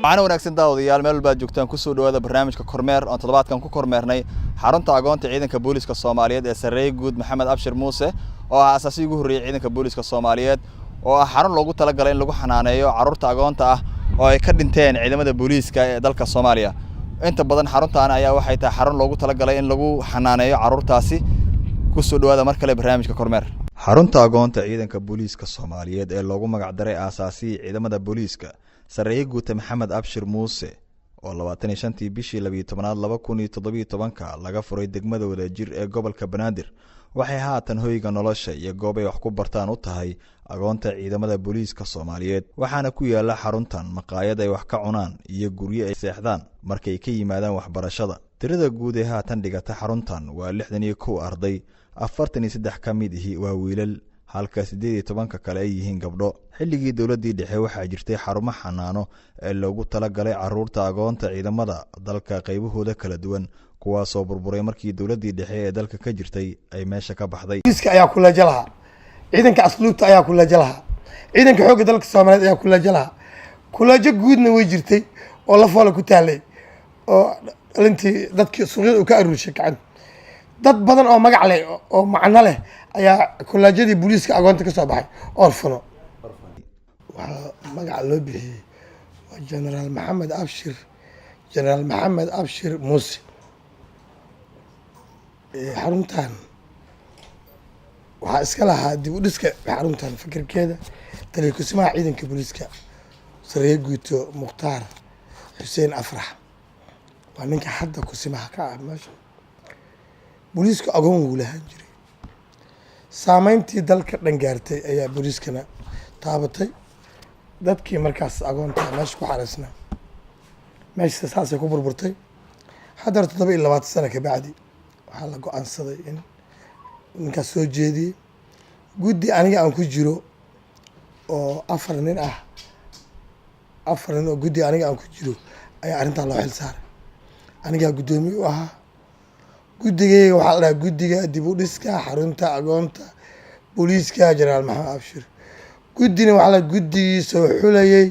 waxaana wanaagsan daawadayaal meel walba joogtaan ku soo dhawaada barnaamijka kormeer oo toddobaadkan ku kormeernay xarunta agoonta ciidanka booliska Soomaaliyeed ee Sarreey Guud Maxamed Abshir Muuse oo ah asaasi ugu horeeyay ciidanka booliska Soomaaliyeed oo ah xarun loogu talagalay in lagu xanaaneeyo carruurta agoonta ah oo ay ka dhinteen ciidamada booliska ee dalka Soomaaliya inta badan xaruntaan ayaa waxay tahay xarun loogu talagalay in lagu xanaaneeyo carruurtaasi ku soo dhawaada mar kale barnaamijka kormeer xarunta agoonta ciidanka booliska Soomaaliyeed ee loogu magac daray asaasi ciidamada booliska Sarreey Guud Maxamed Abshir Muuse oo 25 bishii 12 2017 laga furay degmada Wadajir ee gobolka Banaadir waxay haatan hoyga nolosha iyo goob ay wax ku bartaan u tahay agoonta ciidamada booliska Soomaaliyeed waxaana ku yaala xaruntan maqaayad ay wax ka cunaan iyo guryo ay seexdaan markay ka yimaadaan waxbarashada tirada guud ee haatan dhigata xaruntan waa 61 arday 43 kamid ah waa wiilal halka 18 kale ay yihiin gabdho xilligii dawladii dhexe waxa jirtay xarumo xanaano ee loogu talagalay carruurta agoonta ciidamada dalka qaybahooda kala duwan kuwaas oo burburay markii dawladii dhexe ee dalka ka jirtay ay meesha ka baxday booliska ayaa kula jalaha ciidanka asluubta ayaa kula jalaha ciidanka xoogga dalka Soomaaliyeed ayaa kula jalaha kulajo guudna way jirtay oo la foolo ku taalay oo intii dadkii suuqyada u ka aruurshay gacan dad badan oo magac leh oo macno leh ayaa kulajadii booliska agoonta ka soo baxay orfano magac loo bixiyay waa General Maxamed Abshir Muuse xaruntan waxaa iska lahaa dib u dhiska xaruntan fikirkeeda taliye ku-simaha ciidanka booliska Sarreey Guud Mukhtaar Xuseen Afrax waa ninka hadda ku-simaha ka ah meesha booliska agoon wuu lahaan jiray saameyntii dalka dhan gaartay ayaa booliskana taabatay dadkii markaas agoonta meesha ku xareysnaa meesha saasay ku burburtay haddana 27 sano ka bacdi waxaa la go'aansaday in ninkaas soo jeediyey guddi aniga aan ku jiro oo 4 nin ah 4 nin oo guddi aniga aan ku jiro ayaa arrintaa loo xil saaray anigaa guddoomiye u ahaa guddigayga waxaa la dhahaa guddiga dib u dhiska xarunta agoonta booliska General Maxamed Abshir guddina waxaa la guddigii soo xulayay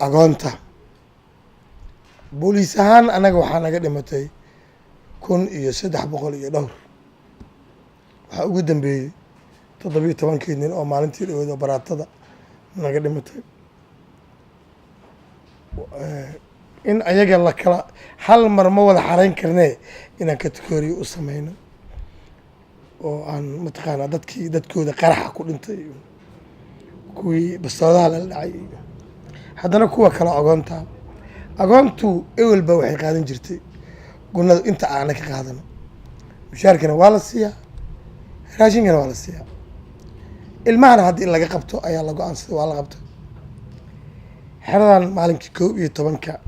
agoonta booliis ahaan anaga waxaa naga dhimatay 1300 iyo dhowr waxaa ugu dambeeyey 17 nin oo maalintii dhawada baraatada naga dhimatay in ayaga la kala hal mar ma wada xarayn karnee inaan kategoriya u sameyno oo aan mataqaanaa dadkooda qaraxa ku dhintay kuwii bastooladaha lala dhacay haddana kuwa kale agoontu ewelba waxay qaadan jirtay gunada inta aana ka qaadano mushaarkana waa la siiyaa raashinkana waa la siiyaa ilmahana hadda in laga qabto ayaa la go-aansaday waa la qabtay xeradan maalinkii 18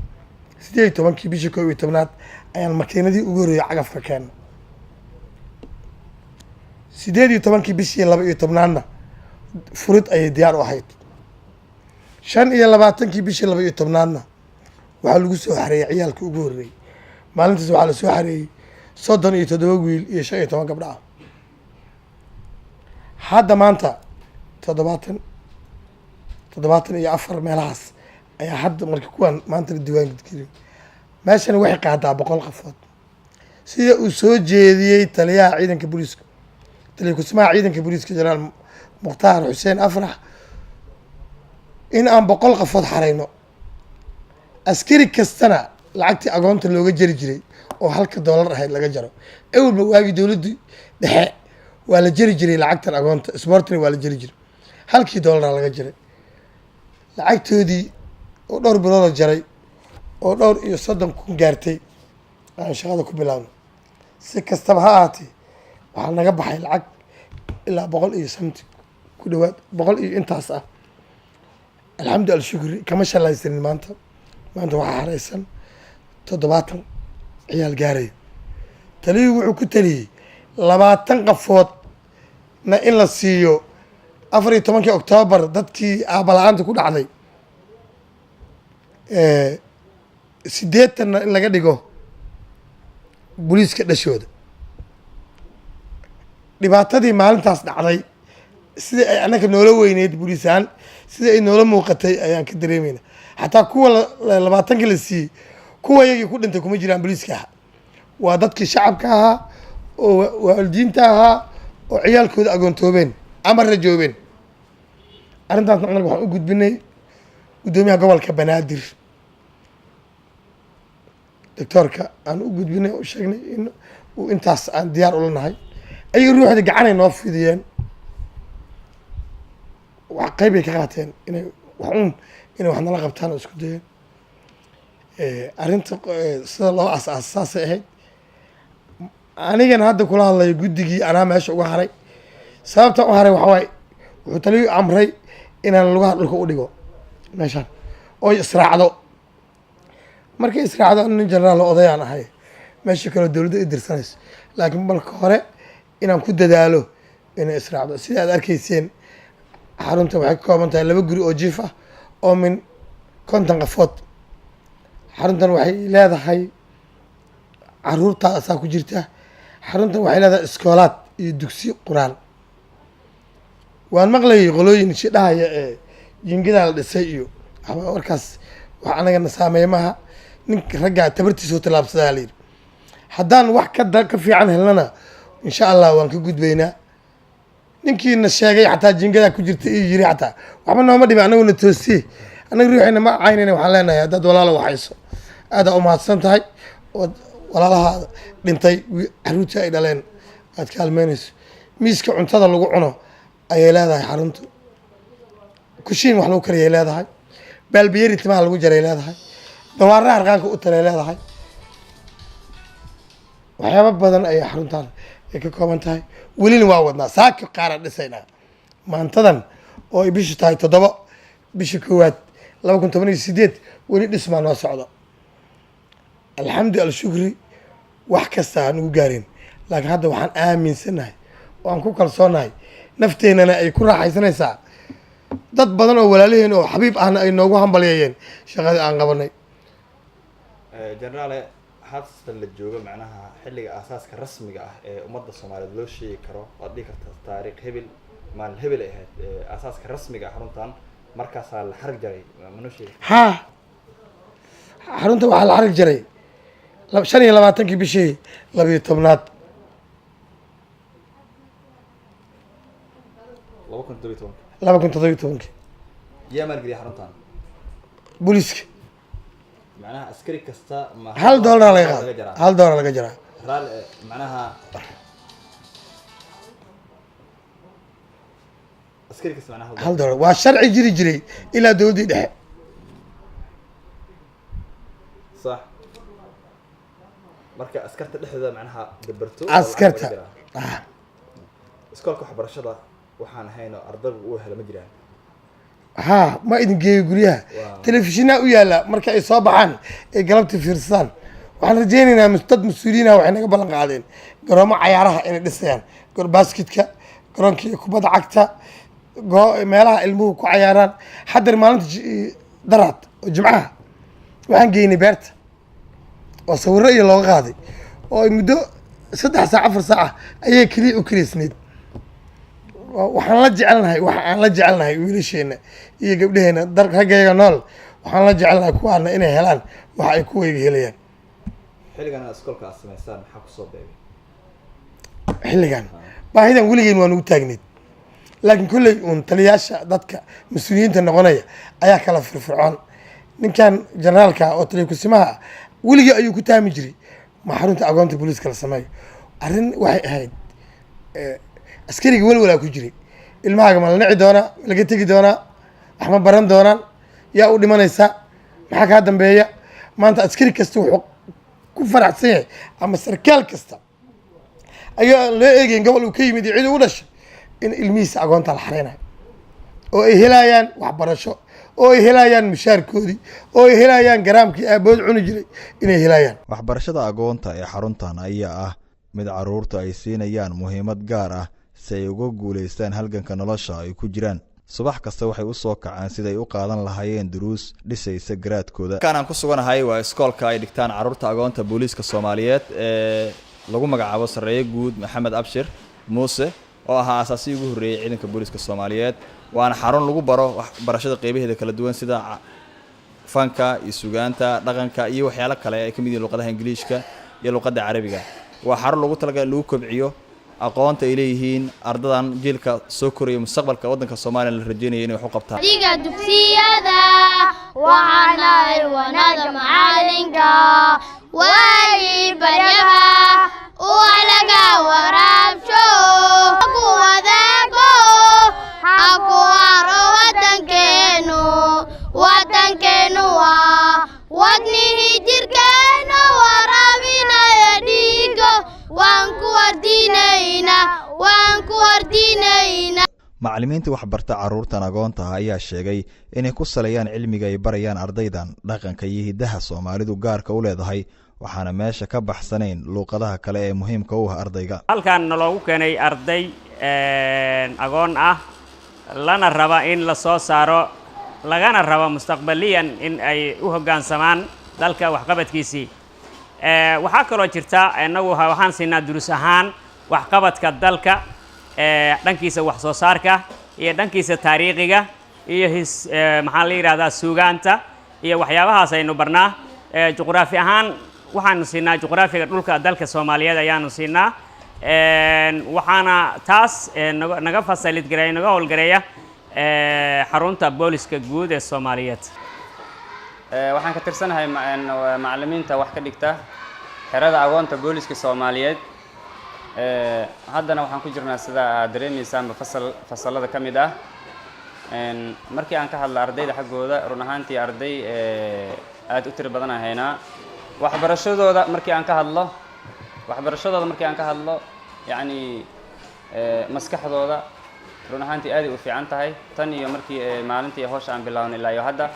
bishii 11 ayaan makiinadii ugu horeeyay cagafka keenay 18 bishii 12 furid ayay diyaar u ahayd 25 bishii 12 waxaa lagu soo xareeyay ciyaalkii ugu horeeyay maalintaas waxaa la soo xareeyay 37 wiil iyo 15 gabdho ah hadda maanta 74 meelahaas ayaa hadda markii kuwan maanta la diiwaan geliyay meeshana waxay qaadaa 100 qofood sida uu soo jeediyey taliyaha ciidanka booliska taliye ku-simaha ciidanka booliska General Mukhtaar Xuseen Afrax in aan 100 qofood xareyno askari kastana lacagtii agoonta looga jari jiray oo $1 ahayd laga jaro ewalba waagi dawladii dhexe waa la jari jiray lacagtan agoonta sportna waa la jari jiray $1 laga jaray lacagtoodii oo dhowr bilood jaray oo dhowr iyo 30 kun gaartay aan shaqada ku bilaabno si kastaba ha ahaatee waxaa naga baxay lacag ilaa 100 iyo something ku dhawaad 100 iyo intaas ah alxamdulillah shukri kama shalaysanin maanta waxaa xareysan 70 ciyaal gaaray taliyuhu wuxuu ku taliyey 20 qofood na in la siiyo 14 Oktoobar dadkii aabala-aanta ku dhacday 80 in laga dhigo booliska dhashooda dhibaatadii maalintaas dhacday sida ay anaka noola weyneyd booliisaan sida ay noola muuqatay ayaan ka dareemayna xataa kuwa 20 la siiyey kuwa iyagii ku dhintay kuma jiraan booliiska ahaa waa dadkii shacabka ahaa oo waalidiinta ahaa oo ciyaalkooda agoontoobeen ama rajoobeen arrintaasna anaga waxaan u gudbinay guddoomiyaha gobolka banaadir doctorka aan u gudbinay oo sheegnay in uu intaas aan diyaar ula nahay ayaga ruuxda gacanay noo fidiyeen wax qeybay ka qaateen inay wax nala qabtaan oo isku dayeen arrinta sida loo asaas saasay ahayd anigana hadda kula hadlayo guddigii anaa meesha uga haray sababta u haray waxaa waaye wuxuu taliyu amray inaan lugaha dhulka u dhigo meeshaan oo israacdo markay israacdo nin generaal odayaan ahay meesha kaloo dowladda i dirsanayso laakiin marka hore inaan ku dadaalo inay israacdo sida aad arkayseen xarunta waxay ka kooban tahay 2 guri oo jiif ah oo min 50 qafood xaruntan waxay leedahay caruurtaa asaa ku jirta xaruntan waxay leedahay iskoolaad iyo dugsi quraan waan maqlayay qolooyin shidhahaya ee jingidaa la dhisay iyo warkaas wax anagana saameeymaha ninka raggaa tabartiisa oo tallaabsadaa la yidhi haddaan wax ka fiican helnana insha allah waan ka gudbaynaa ninkiina sheegay xataa jingadaa ku jirta iyo yiri xataa waxba nooma dhimi anaguna toosiye anaga ruuxina ma caynayna waxaan leenahay haddaad walaalo waxayso aadaa u mahadsan tahay oo walaalaha dhintay caruurtii ay dhaleen aad kaalmeynayso miiska cuntada lagu cuno ayay leedahay xaruntu kushiin wax lagu kariyay leedahay baalbiyeri timaha lagu jaray leedahay dawaaraha harqaanka u talay leedahay waxyaaba badan ayay xaruntaan ay ka kooban tahay welina waa wadnaa saaki qaaraan dhisaynaa maantadan oo ay bishu tahay 7 bishii 1 2018 weli dhismaa noo socdo alxamdu alshukri wax kasta aan ugu gaarin laakiin hadda waxaan aaminsanahay oo aan ku kalsoonahay nafteennana ay ku raaxaysanaysaa dad badan oo walaalaheen oo xabiib ahna ay noogu hambalyeeyeen shaqadii aan qabanay generaale haatan la joogo macnaha xilliga asaaska rasmiga ah ee ummadda Soomaaliyeed loo sheegi karo waad dhigi kartaa taariikh hebel maalin hebel ay ahayd asaaska rasmiga ah xaruntan markaasaa la xarag jaray ma noo sheegi ha xarunta waxaa la xarag jaray 25 bishii 12aad 2017 yaa maalgeliya xaruntan booliiska macnaha askari kasta ma $1 laga qaadaa $1 laga jaraa raal macnaha askari kasta macnaha $1 waa sharci jiri jiray ilaa dowladii dhexe صح marka askarta dhexdeeda macnaha dabarto askarta iskoolka waxbarashada waxaan hayno ardaygu uu helo ma jiraan ha ma idin geeyo guryaha telefishinaa u yaala marka ay soo baxaan ay galabta fiirsadaan waxaan rajaynaynaa dad mas-uuliyiinah waxay naga ballan qaadeen garoomo cayaaraha inay dhisayaan basketka garoonkii kubadda cagta meelaha ilmuhu ku cayaaraan haddar maalinta daraad oo jimcaha waxaan geynay beerta oo sawirro iyo looga qaaday oo muddo 3 saac 4 saac ayay keliya u kaleysneyd waxaan la jecelnahay wiilasheena iyo gabdhaheena raggeega nool waxaan la jecelnahay kuwaana inay helaan waxa ay kuweyga helayaan xilligan iskoolka aad samaysaan maxaa kusoo beegay xilligan baahidan weligeen waan ugu taagneyd laakiin kolley uun taliyaasha dadka mas-uuliyiinta noqonaya ayaa kala firfircoon ninkan generaalka oo taliyakusimaha weligii ayuu ku taami jiray ma xarunta agoonta booliiska la sameeyo arrin waxay ahayd askariga welwalaa ku jiray ilmahaaga ma la nici doonaa ma laga tegi doonaa wax ma baran doonaan yaa u dhimanaysa maxaa kaa dambeeya maanta askari kasta wuxuu ku faraxsan yahay ama sarkaal kasta ayaa loo eegayn gobol uu ka yimid iyo cid ugu dhashay in ilmihiisa agoonta la xareynayo oo ay helayaan waxbarasho oo ay helayaan mushaarkoodii oo ay helayaan garaamkii aabood cuni jiray inay helayaan waxbarashada agoonta ee xaruntan ayaa ah mid caruurta ay siinayaan muhiimad gaar ah si ay uga guuleystaan halganka nolosha ay ku jiraan subax kasta waxay u soo kacaan siday u qaadan lahaayeen duruus dhisaysa garaadkooda kan aan ku suganahay waa iskoolka ay dhigtaan caruurta agoonta booliiska Soomaaliyeed ee lagu magacaabo Sareeye Guud Maxamed Abshir Muuse oo ahaa aasaasigii ugu horeeyay ciidanka booliiska Soomaaliyeed waana xarun lagu baro waxbarashada qeybaheeda kala duwan sida fanka iyo suugaanta dhaqanka iyo waxyaalo kale ay ka mid yihiin luqadaha Ingiriiska iyo luqadda Carabiga waa xarun lagu talagalay lagu kobciyo aqoonta ay leeyihiin ardadan jiilka soo koraya mustaqbalka waddanka Soomaaliya la rajaynayo inay wax u qabtaan diga dugsiyada waxaana ay wanada macalinka way baryaha walaga waraabsho ku wadaago haku haro wadankeenu waa wadnihi jirkeena waraabinaya dhiigo waan ku wardinayna macallimiinta wax barta carruurtan agoonta ayaa sheegay inay ku saleeyaan cilmiga ay barayaan ardaydan dhaqanka iyo hidaha Soomaalidu gaarka u leedahay waxaana meesha ka baxsanayn luqadaha kale ee muhiimka u ah ardayga halkan loogu keenay arday agoon ah lana raba in la soo saaro lagana raba mustaqbaliyan in ay u hoggaansamaan dalka waxqabadkiisii waxaa kaloo jirta inagu waxaan siinaa duruus ahaan waxqabadka dalka dhankiisa wax soo saarka iyo dhankiisa taariikhiga iyo maxaa la yiraahdaa suugaanta iyo waxyaabahaas aynu barnaa juqraafi ahaan waxaanu siinaa juqraafiga dhulka dalka Soomaaliyeed ayaanu siinaa waxaana taas naga fasalid gareeya naga howlgareeya xarunta booliska guud ee Soomaaliyeed waxaan ka tirsanahay macallimiinta wax ka dhigta xerada agoonta booliska Soomaaliyeed haddana waxaan ku jirnaa sida aad dareemaysaan fasalada ka mid ah markii aan ka hadlo ardayda xaggooda run ahaantii arday aad u tiro badan ahaynaa waxbarashadooda markii aan ka hadlo yacni maskaxdooda run ahaantii aad ay u fiican tahay tan iyo markii maalintii hawsha aan bilaabnay ilaa iyo hadda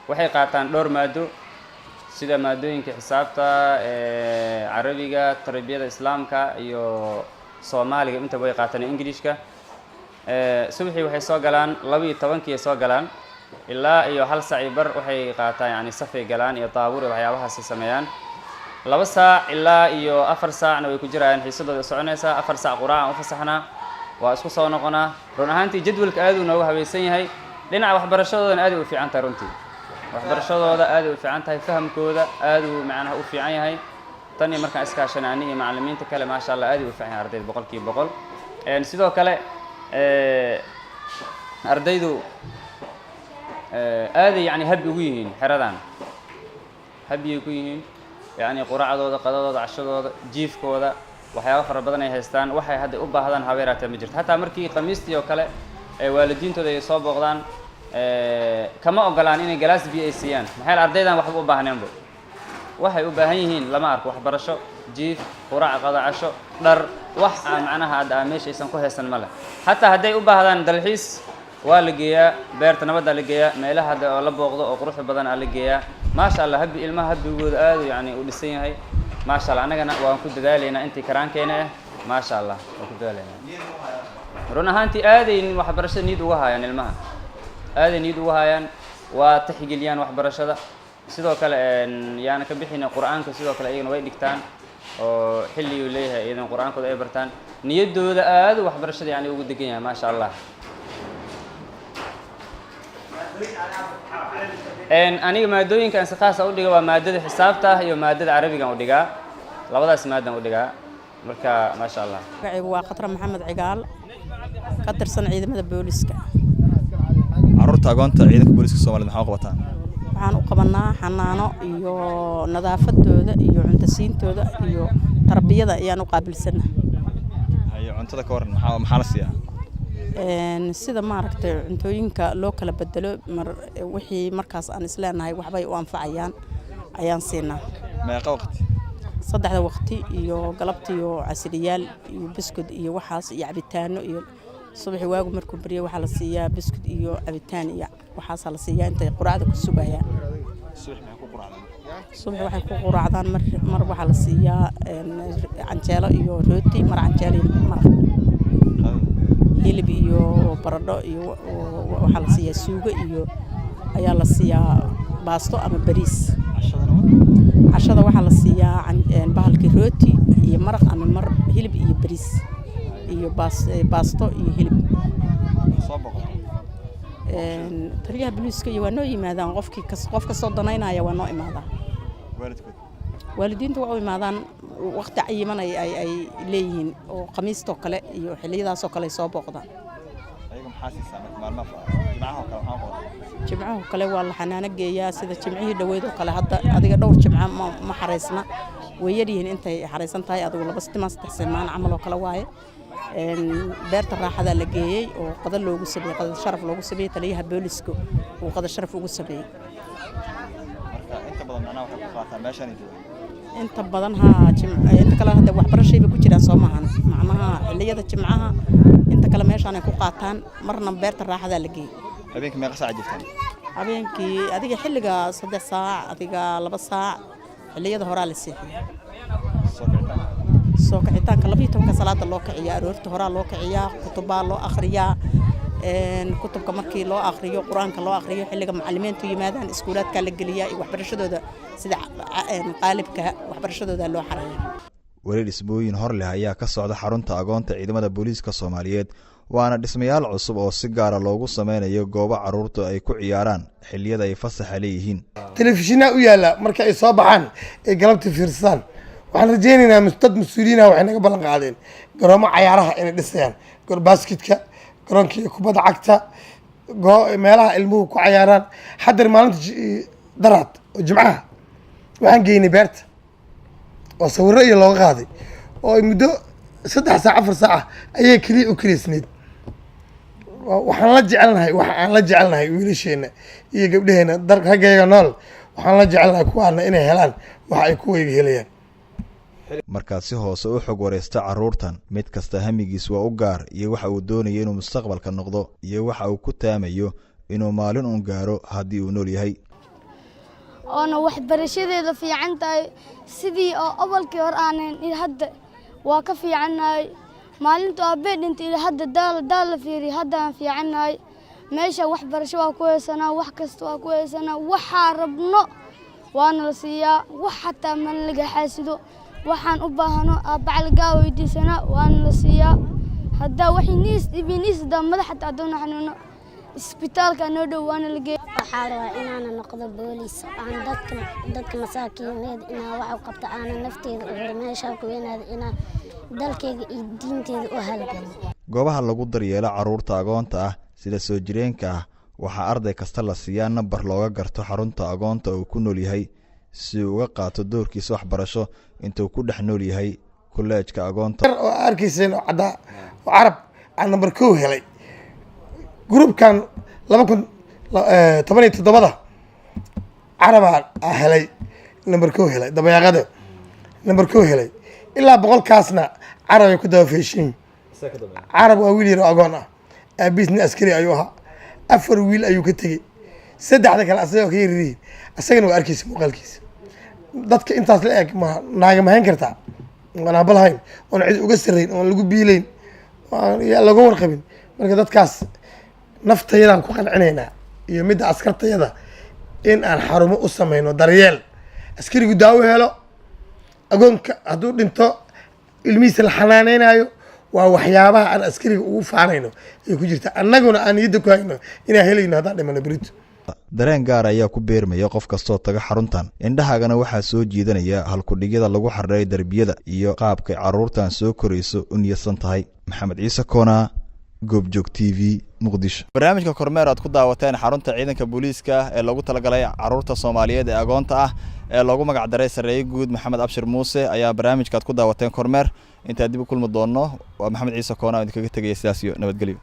waxay qaataan dhowr maado sida maadooyinka xisaabta Carabiga tarbiyada Islaamka iyo Soomaaliga inta way qaataan Ingiriiska subaxii waxay soo galaan 12 soo galaan ilaa iyo hal saac bar waxay qaataan yani safay galaan iyo taabuur waxyaabahaas sameeyaan 2 saac ilaa iyo 4 saacna way ku jiraan xiisadooda soconaysa 4 saac quraan u fasaxnaa waa isku soo noqonaa run ahaantii jadwalka aad uu nooga habaysan yahay dhinaca waxbarashadooda aad u fiican tahay runtii waxbarashadooda aad u fiican tahay fahamkooda aad uu macnaha u fiican yahay tan iyo markaan iskaashanaani iyo macallimiinta kale ma sha Allah aad u fiican yahay ardayda 100% sidoo kale ardaydu aad yani habi ugu yihiin xeradan habi ugu yihiin yani quraacdooda qadadooda cashadooda jiifkooda waxyaabo fara badan ay haystaan waxay hadda u baahdaan habeeraata ma jirto hatta markii qamiistii oo kale waalidiintooda ay soo booqdaan kama ogolaan inay galaas biyo ay siiyaan maxay ardaydan waxba u baahneenba waxay u baahan yihiin lama arko waxbarasho jiif quraac qada casho dhar wax macnaha aad meeshaysan ku haysan male hatta hadday u baahdaan dalxiis waa la geeyaa beerta nabadda la geeyaa meelaha hadda oo la booqdo oo qurux badan la geeyaa ma sha Allah habi ilmaha habigooda aad yani u dhisan yahay ma sha Allah anagana waan ku dadaaleynaa intii karaankeena ma sha Allah waan ku dadaaleynaa run ahaantii aadayn waxbarashada niid uga hayaan ilmaha aadayn niid uga hayaan waa taxigiliyaan waxbarashada sidoo kale yaana ka bixina quraanka sidoo kale ayagana way dhigtaan oo xilli uu leeyahay idan quraankooda ay bartaan niyadooda aad waxbarashada yani ugu degan yahay ma sha Allah aniga maadooyinka aan si khaas ah u dhiga waa maadada xisaabta iyo maadada Carabiga u dhigaa labadaas maadan u dhigaa marka ma sha Allah magaciigu waa Khatra Maxamed Cigaal ka tirsan ciidamada booliska carruurta agoonta ciidanka booliska Soomaaliyeed maxaa qabataan waxaan u qabanaa xanaano iyo nadaafadooda iyo cunto siintooda iyo tarbiyada ayaan u qaabilsanaa hayo cuntada ka waran maxaa la siiyaa sida maaragtay cuntooyinka loo kala bedelo wixii markaas aan isleenahay waxbay u anfacayaan ayaan siinaa meeqa waqti 3 waqti iyo galabtii iyo casriyaal iyo biskud iyo waxaas iyo cabitaano iyo subaxii waagu markuu bariyo waxa la siiyaa biskud iyo cabitaan iyo waxaas la siiyaa intay quraacda ku sugayaan subax waxay ku quraacdaan mar waxa la siiyaa canjeelo iyo rooti mar canjeelo mar hilib iyo baradho iyo waxa la siiyaa suugo iyo ayaa la siiyaa baasto ama bariis cashada waxa la siiyaa bahalkii rooti iyo maraq ama mar hilib iyo bariis iyo baasto iyo hilib taliyaha booliiska iyo waa noo yimaadaan qof kastoo danaynaya waa noo imaadaan waalidiintu waa u imaadaan waqti cayiman ay leeyihiin oo khamiistoo kale iyo xilliyadaasoo kale soo booqdaan jimcaha kale waa la xanaano geeyaa sida jimcihii dhaweyd oo kale hadda adiga dhowr jimca ma xareysna way yaryihiin intay xareysan tahay adigu 2-3 saamaan camal oo kale waaye beerta raaxada la geeyay oo qadar loogu sameeyay qadar sharaf loogu sameeyay taliyaha booliiska oo qadar sharaf ugu sameeyay inta badan inta kale hadda waxbarashada ku jiraan Soomaaliya macnaha xilliyada jimcaha inta kale meeshaan ay ku qaataan marna beerta raaxada la geeyay habeenkii meeqa saac jirtaan habeenkii adiga xilliga 3 saac adiga 2 saac xilliyada hore la seexiyo soo kicitaanka 12 salaada loo kiciyaa aroorta hore loo kiciyaa kutubaa loo akhriyaa kutubka markii loo akhriyo quraanka loo akhriyo xilliga macallimiintu yimaadaan iskuulaadka la geliyaa iyo waxbarashadooda sida qaalibka waxbarashadooda loo xareeyo wareer isbooyin hor leh ayaa ka socda xarunta agoonta ciidamada booliiska Soomaaliyeed waana dhismayaal cusub oo si gaar ah loogu sameeyo goobo caruurtu ay ku ciyaaraan xilliyada ay fasax leeyihiin telefishinna u yaala marka ay soo baxaan ay galabti fiirsadaan waxaan rajaynaynaa dad mas'uuliyiin ah waxay naga ballan qaadeen garoomo ciyaaraha inay dhisayaan goor basketka garoonka kubadda cagta meelaha ilmuhu ku ciyaaraan hadda maalinta daraad oo jimcaha waxaan geynay beerta oo sawirro iyo looga qaaday oo muddo 3 saac 4 saac ayay kaliya u kaleesneed waxaan la jecelnahay wiilasheena iyo gabdhaheena ragayga nool waxaan la jecelnahay kuwaana inay helaan wax ay ku weyga helayaan markaad si hoose u xog wareysta caruurtan mid kasta hamigiis waa u gaar iyo waxa uu doonayo inuu mustaqbalka noqdo iyo waxa uu ku taamayo inuu maalin u gaaro haddii uu nool yahay oona waxbarashadeeda fiican tahay sidii oo awalkii hor aanan hadda waa ka fiicanahay maalinta aabbe dhintay hadda daal la fiiri hadda aan fiicanahay meesha waxbarasho waa ku heesanaa wax kasta waa ku heesanaa waxa rabno waana la siiyaa wax xataa man laga xaasido waxaan u baahano aabacalga weydiisana waana la siiyaa hadda wixii niis madaxda adoona xanuuno isbitaalka noo dhow waana la geeyay waxaa rabaa inaan noqdo booliis aan dadka masaakiineed inaan wax u qabto aan nafteeda u hor meesha ku weynaad inaan dalkayga iyo diinteeda u halgamo goobaha lagu daryeelo caruurta agoonta ah sida soo jireenka ah waxaa arday kasta la siiyaa nambar looga garto xarunta agoonta uu ku nool yahay si uu uga qaato doorkiisa waxbarasho intuu ku dhex nool yahay kolleejka agoonta oo arkayseen cadda carab aan nambar 2 helay groupkan 2017 carab helay nambar 2 helay dabayaqada nambar 2 helay ilaa 100 kaasna carab ay ku daafeeshin carab waa wiil yar agoon ah abisna askari ayuu ahaa 4 wiil ayuu ka tagay 3 kale asagoo ka yiri asagana waa arkaysa muuqaalkiisa dadka intaas la eeg ma naaga ma hayn kartaa wana balhayn oo cid uga sareyn oo lagu biileyn oo lagu warqabin marka dadkaas naftayadaan ku qancinaynaa iyo midda askartayada in aan xarumo u sameeyno daryeel askarigu daawo helo agoonka hadduu dhinto ilmihiisa la xanaaneynayo waa waxyaabaha aan askariga ugu faanayno ay ku jirta annaguna aan niyadda ku hayno inaan helayno haddaan dhimano berito dareen gaar ayaa ku beermaya qof kastoo taga xaruntan indhahaagana waxaa soo jiidanaya halkudhigyada lagu xardhay darbiyada iyo qaabkay caruurtan soo korayso u niyadsan tahay maxamed ciise koona goobjoog TV Muqdisho barnaamijka kormeer aad ku daawateen xarunta ciidanka booliiska ee lagu talagalay caruurta Soomaaliyeed ee agoonta ah ee lagu magac daray Sarreey Guud Maxamed Abshir Muuse ayaa barnaamijka aad ku daawateen kormeer inta dib u kulmi doono waa maxamed ciise koona oo idinkaga tagay sidaas iyo nabadgelyo